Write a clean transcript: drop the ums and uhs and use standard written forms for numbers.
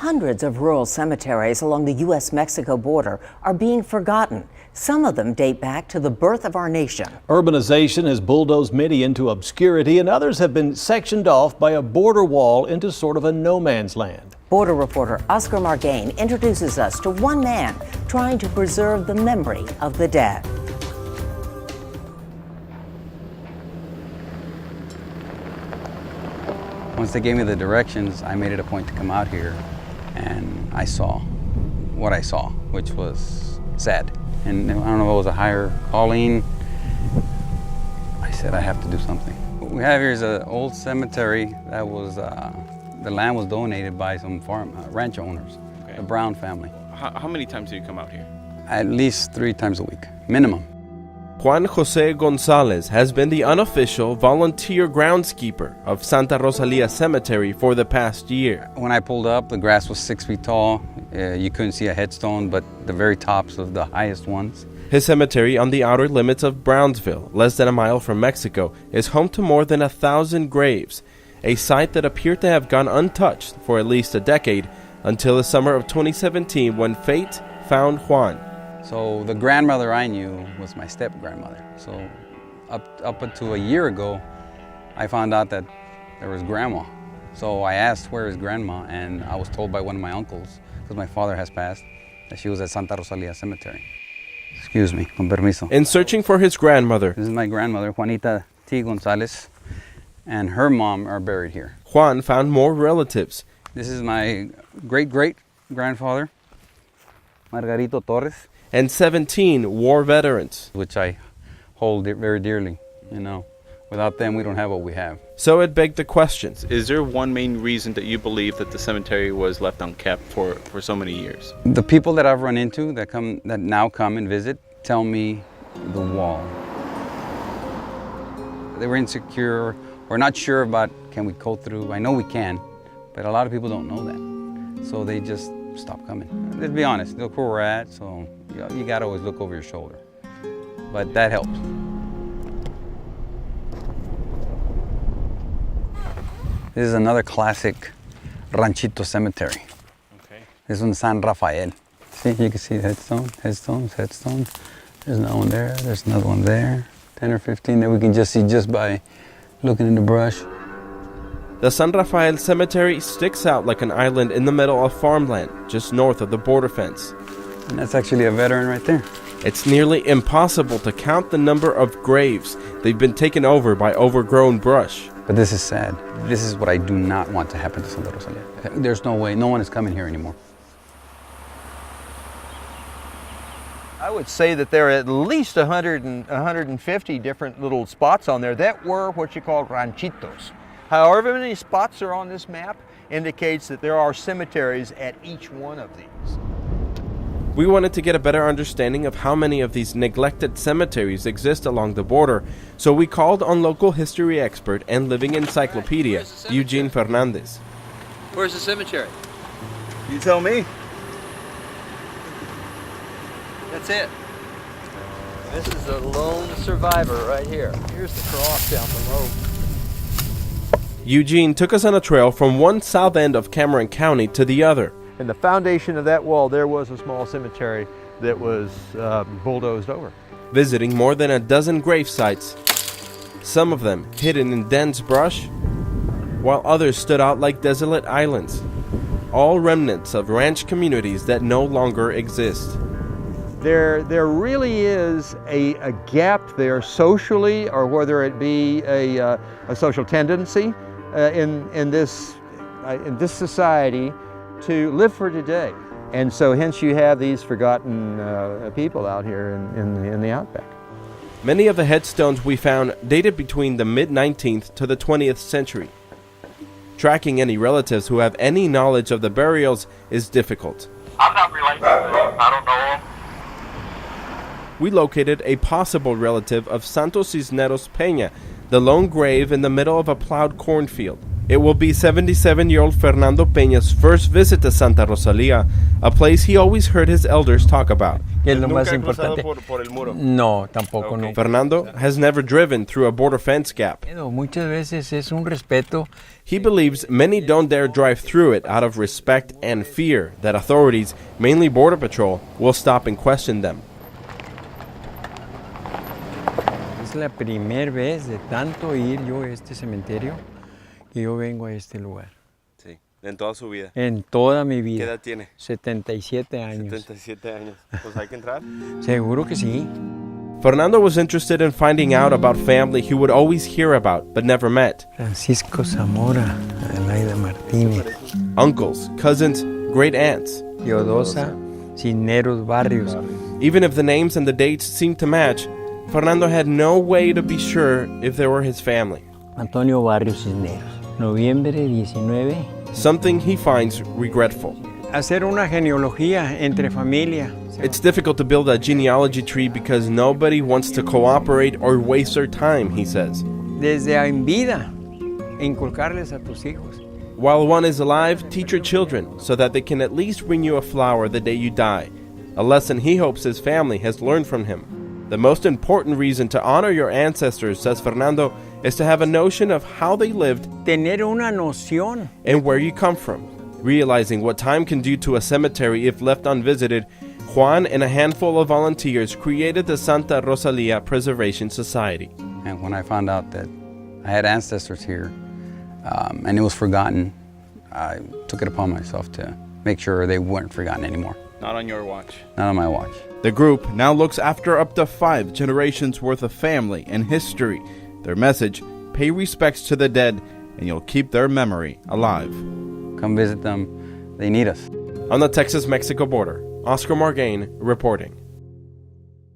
Hundreds of rural cemeteries along the U.S.-Mexico border are being forgotten. Some of them date back to the birth of our nation. Urbanization has bulldozed many into obscurity, and others have been sectioned off by a border wall into sort of a no man's land. Border reporter Oscar Margain introduces us to one man trying to preserve the memory of the dead. Once they gave me the directions, I made it a point to come out here, and I saw what I saw, which was sad. And I don't know if it was a higher calling. I said, I have to do something. What we have here is an old cemetery that was, the land was donated by some ranch owners, the Brown family. How many times do you come out here? At least 3 times a week, minimum. Juan Jose Gonzalez has been the unofficial volunteer groundskeeper of Santa Rosalia Cemetery for the past year. When I pulled up, the grass was 6 feet tall. You couldn't see a headstone, but the very tops of the highest ones. His cemetery on the outer limits of Brownsville, less than a mile from Mexico, is home to more than 1,000 graves, a site that appeared to have gone untouched for at least a decade until the summer of 2017 when fate found Juan. So the grandmother I knew was my step-grandmother. So up until a year ago, I found out that there was grandma. So I asked, where is grandma? And I was told by one of my uncles, because my father has passed, that she was at Santa Rosalia Cemetery. Excuse me, con permiso. In searching for his grandmother, this is my grandmother, Juanita T. Gonzalez, and her mom are buried here. Juan found more relatives. This is my great-great-grandfather, Margarito Torres. And 17 war veterans, which I hold very dearly, you know. Without them, we don't have what we have. So it begged the question. Is there one main reason that you believe that the cemetery was left unkept for so many years? The people that I've run into that now come and visit tell me the wall. They were insecure or not sure about, can we go through? I know we can, but a lot of people don't know that. So they just stop coming. Let's be honest, look where we're at, so you gotta always look over your shoulder. But that helps. This is another classic ranchito cemetery. Okay. This one's San Rafael. See, you can see headstones. There's another one there, there's another one there. 10 or 15 that we can just see just by looking in the brush. The San Rafael Cemetery sticks out like an island in the middle of farmland, just north of the border fence. And that's actually a veteran right there. It's nearly impossible to count the number of graves. They've been taken over by overgrown brush. But this is sad. This is what I do not want to happen to Santa Rosalia. There's no way, no one is coming here anymore. I would say that there are at least 150 different little spots on there that were what you call ranchitos. However many spots are on this map indicates that there are cemeteries at each one of these. We wanted to get a better understanding of how many of these neglected cemeteries exist along the border, so we called on local history expert and living encyclopedia, Eugene Fernandez. Where's the cemetery? You tell me. That's it. This is a lone survivor right here. Here's the cross down below. Eugene took us on a trail from one south end of Cameron County to the other. In the foundation of that wall, there was a small cemetery that was bulldozed over. Visiting more than a dozen grave sites, some of them hidden in dense brush, while others stood out like desolate islands, all remnants of ranch communities that no longer exist. There really is a gap there socially, or whether it be a social tendency in this society to live for today. And so hence you have these forgotten people out here in the outback. Many of the headstones we found dated between the mid-19th to the 20th century. Tracking any relatives who have any knowledge of the burials is difficult. I'm not related to them. I don't know them. We located a possible relative of Santos Cisneros Peña, the lone grave in the middle of a plowed cornfield. It will be 77-year-old Fernando Peña's first visit to Santa Rosalía, a place he always heard his elders talk about. ¿Qué es lo más importante? No, tampoco no. Fernando has never driven through a border fence gap. Muchas veces es un respeto. He believes many don't dare drive through it out of respect and fear that authorities, mainly Border Patrol, will stop and question them. Es la primera vez de tanto ir yo a este cementerio que yo vengo a este lugar. Sí, en toda su vida. En toda mi vida. ¿Qué edad tiene? 77 años. 77 años. Pues hay que entrar. Seguro que sí. Fernando was interested in finding out about family he would always hear about but never met. Francisco Zamora, Adelaida Martínez, Uncles, cousins, great aunts. Teodosa Cisneros Barrios. Even if the names and the dates seemed to match, Fernando had no way to be sure if they were his family. Antonio Barrios Cisneros, noviembre 19. Something he finds regretful. Hacer una genealogía entre familia. It's difficult to build a genealogy tree because nobody wants to cooperate or waste their time, he says. Desde en vida, inculcarles a tus hijos. While one is alive, teach your children so that they can at least bring you a flower the day you die, a lesson he hopes his family has learned from him. The most important reason to honor your ancestors, says Fernando, is to have a notion of how they lived, Tener una noción. and where you come from. Realizing what time can do to a cemetery if left unvisited, Juan and a handful of volunteers created the Santa Rosalía Preservation Society. And when I found out that I had ancestors here and it was forgotten, I took it upon myself to make sure they weren't forgotten anymore. Not on your watch. Not on my watch. The group now looks after up to 5 generations worth of family and history. Their message, pay respects to the dead and you'll keep their memory alive. Come visit them. They need us. On the Texas-Mexico border, Oscar Margain reporting.